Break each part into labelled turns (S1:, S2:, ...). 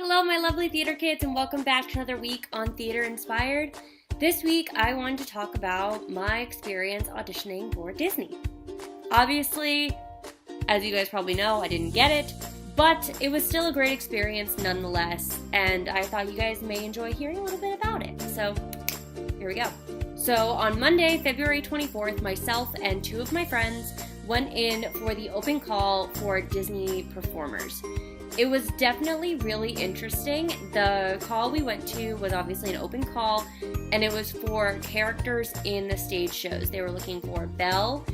S1: Hello, my lovely theater kids, and welcome back to another week on TheatreInspired. This week, I wanted to talk about my experience auditioning for Disney. Obviously, as you guys probably know, I didn't get it, but it was still a great experience nonetheless, and I thought you guys may enjoy hearing a little bit about it. So, here we go. So, on Monday, February 24th, myself and two of my friends went in for the open call for Disney performers. It was definitely really interesting. The call we went to was obviously an open call, and it was for characters in the stage shows. They were looking for Belle,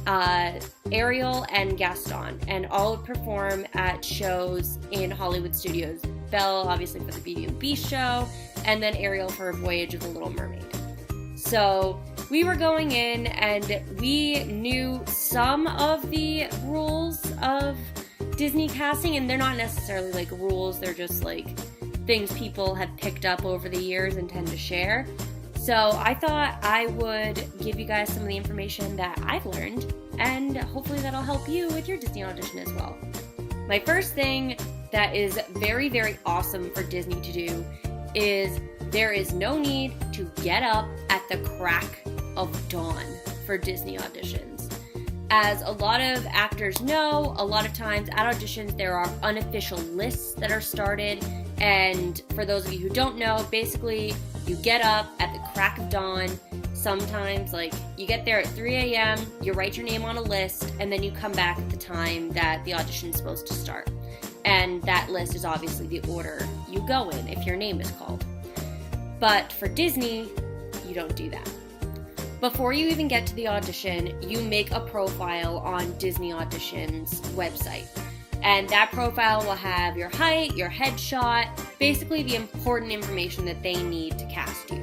S1: Ariel, and Gaston, and all would perform at shows in Hollywood studios. Belle, obviously, for the Beauty and the Beast show, and then Ariel for Voyage of the Little Mermaid. So we were going in, and we knew some of the rules of Disney casting, and they're not necessarily like rules, they're just like things people have picked up over the years and tend to share. So I thought I would give you guys some of the information that I've learned, and hopefully that'll help you with your Disney audition as well. My first thing that is very, very awesome for Disney to do is there is no need to get up at the crack of dawn for Disney auditions. As a lot of actors know, a lot of times at auditions there are unofficial lists that are started, and for those of you who don't know, basically you get up at the crack of dawn. Sometimes like you get there at 3 a.m., you write your name on a list, and then you come back at the time that the audition is supposed to start. And that list is obviously the order you go in if your name is called. But for Disney, you don't do that. Before you even get to the audition, you make a profile on Disney Audition's website. And that profile will have your height, your headshot, basically the important information that they need to cast you.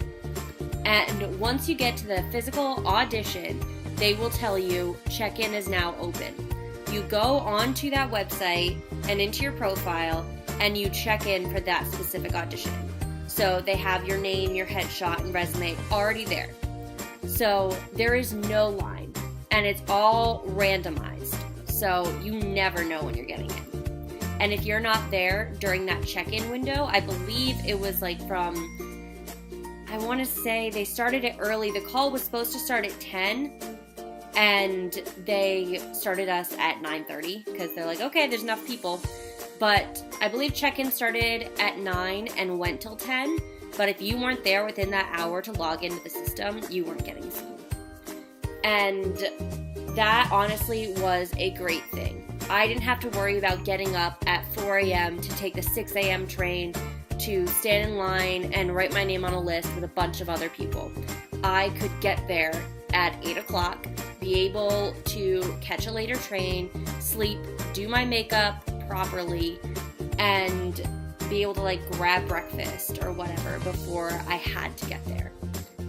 S1: And once you get to the physical audition, they will tell you check-in is now open. You go onto that website and into your profile, and you check in for that specific audition. So they have your name, your headshot, and resume already there. So there is no line, and it's all randomized, so you never know when you're getting in. And if you're not there during that check-in window, I believe it was like from, I want to say they started it early. The call was supposed to start at 10, and they started us at 9:30 because they're like, okay, there's enough people. But I believe check-in started at 9 and went till 10. But if you weren't there within that hour to log into the system, you weren't getting seen. And that honestly was a great thing. I didn't have to worry about getting up at 4 a.m. to take the 6 a.m. train to stand in line and write my name on a list with a bunch of other people. I could get there at 8 o'clock, be able to catch a later train, sleep, do my makeup properly, and be able to like grab breakfast or whatever before I had to get there.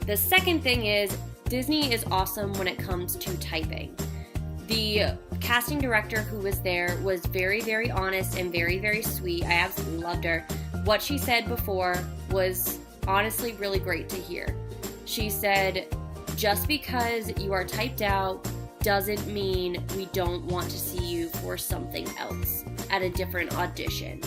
S1: The second thing is Disney is awesome when it comes to typing. The casting director who was there was very, very honest and very, very sweet. I absolutely loved her. What she said before was honestly really great to hear. She said, just because you are typed out doesn't mean we don't want to see you for something else at a different audition.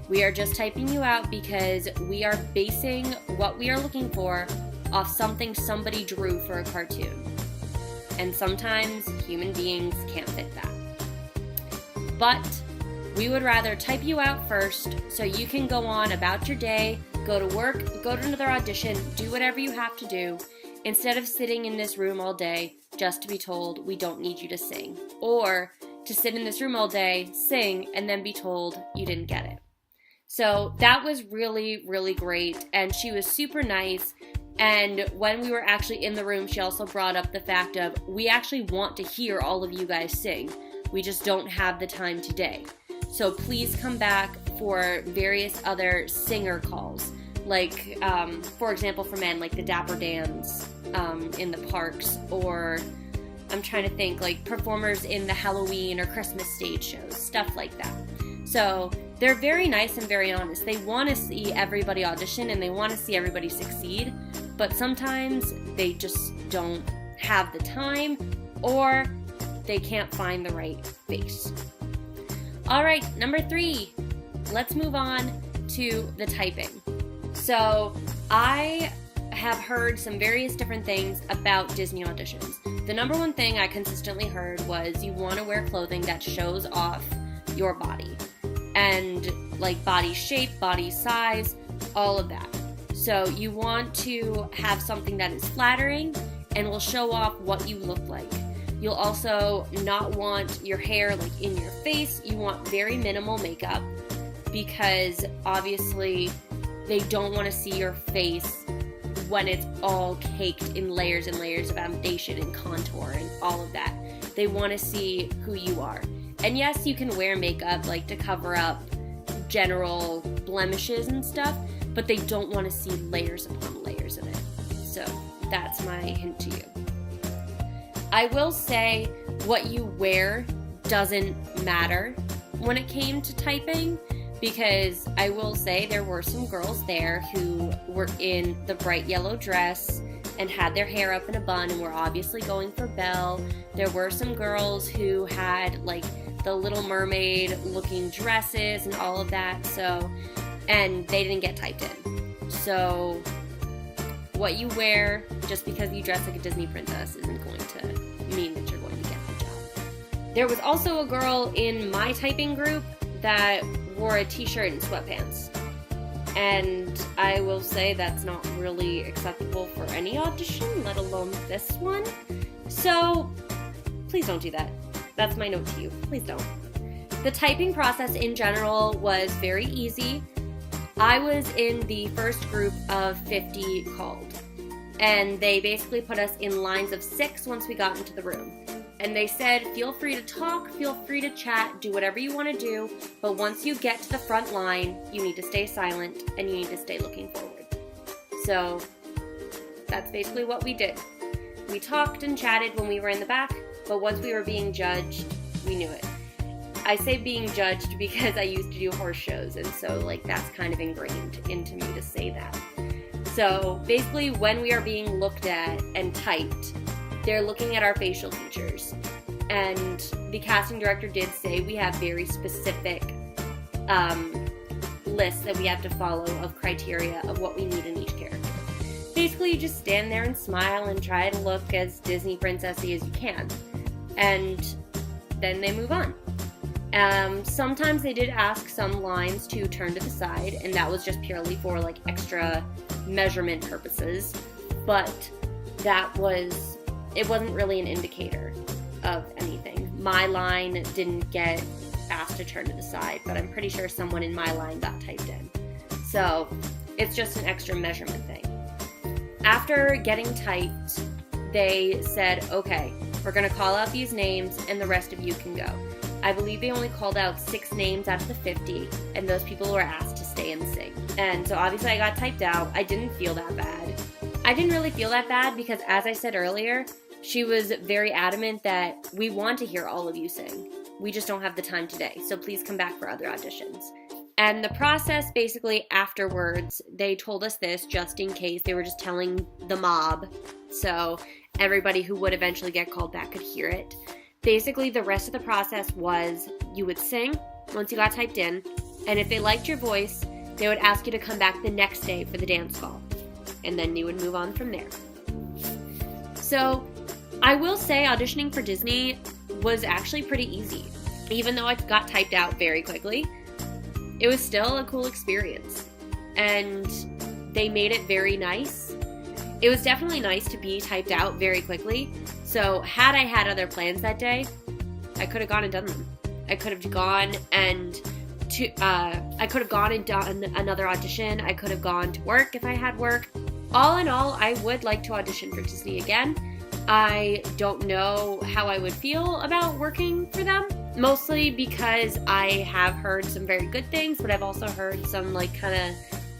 S1: We are just typing you out because we are basing what we are looking for off something somebody drew for a cartoon. And sometimes human beings can't fit that. But we would rather type you out first so you can go on about your day, go to work, go to another audition, do whatever you have to do, instead of sitting in this room all day just to be told we don't need you to sing. Or to sit in this room all day, sing, and then be told you didn't get it. So that was really, really great, and she was super nice, and when we were actually in the room, she also brought up the fact of, we actually want to hear all of you guys sing, we just don't have the time today. So please come back for various other singer calls, like, for example, for men, like the Dapper Dans in the parks, or I'm trying to think, like performers in the Halloween or Christmas stage shows, stuff like that. So they're very nice and very honest. They want to see everybody audition and they want to see everybody succeed, but sometimes they just don't have the time or they can't find the right face. All right, number 3, let's move on to the typing. So I have heard some various different things about Disney auditions. The number one thing I consistently heard was you want to wear clothing that shows off your body and like body shape, body size, all of that. So you want to have something that is flattering and will show off what you look like. You'll also not want your hair like in your face. You want very minimal makeup because obviously they don't want to see your face when it's all caked in layers and layers of foundation and contour and all of that. They want to see who you are. And yes, you can wear makeup like to cover up general blemishes and stuff, but they don't want to see layers upon layers of it. So that's my hint to you. I will say what you wear doesn't matter when it came to typing, because I will say there were some girls there who were in the bright yellow dress and had their hair up in a bun and were obviously going for Belle. There were some girls who had like the Little Mermaid looking dresses and all of that, and they didn't get typed in. So what you wear just because you dress like a Disney princess isn't going to mean that you're going to get the job. There was also a girl in my typing group that wore a t-shirt and sweatpants. And I will say that's not really acceptable for any audition, let alone this one. So please don't do that. That's my note to you. Please don't. The typing process in general was very easy. I was in the first group of 50 called. And they basically put us in lines of 6 once we got into the room. And they said, feel free to talk, feel free to chat, do whatever you want to do, but once you get to the front line, you need to stay silent and you need to stay looking forward. So that's basically what we did. We talked and chatted when we were in the back, but once we were being judged, we knew it. I say being judged because I used to do horse shows, and so like that's kind of ingrained into me to say that. So basically when we are being looked at and typed, they're looking at our facial features. And the casting director did say we have very specific lists that we have to follow of criteria of what we need in each character. Basically, you just stand there and smile and try to look as Disney princessy as you can. And then they move on. Sometimes they did ask some lines to turn to the side, and that was just purely for like extra measurement purposes. But it wasn't really an indicator of anything. My line didn't get asked to turn to the side, but I'm pretty sure someone in my line got typed in. So it's just an extra measurement thing. After getting typed, they said, okay, we're going to call out these names and the rest of you can go. I believe they only called out 6 names out of the 50, and those people were asked to stay and sing. And so obviously I got typed out. I didn't feel that bad. I didn't really feel that bad because, as I said earlier, she was very adamant that we want to hear all of you sing. We just don't have the time today, so please come back for other auditions. And the process, basically afterwards, they told us this just in case. They were just telling the mob, so everybody who would eventually get called back could hear it. Basically, the rest of the process was you would sing once you got typed in, and if they liked your voice, they would ask you to come back the next day for the dance call. And then you would move on from there. So I will say auditioning for Disney was actually pretty easy. Even though I got typed out very quickly, it was still a cool experience. And they made it very nice. It was definitely nice to be typed out very quickly. So had I had other plans that day, I could have gone and done them. I could have gone and done another audition. I could have gone to work if I had work. All in all, I would like to audition for Disney again. I don't know how I would feel about working for them, mostly because I have heard some very good things, but I've also heard some like kind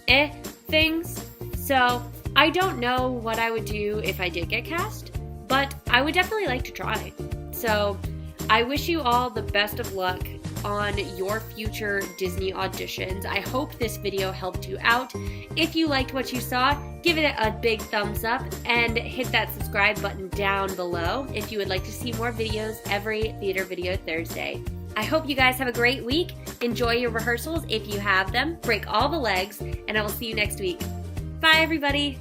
S1: of things. So I don't know what I would do if I did get cast, but I would definitely like to try. So I wish you all the best of luck on your future Disney auditions. I hope this video helped you out. If you liked what you saw, give it a big thumbs up and hit that subscribe button down below if you would like to see more videos every Theater Video Thursday. I hope you guys have a great week. Enjoy your rehearsals if you have them. Break all the legs, and I will see you next week. Bye, everybody.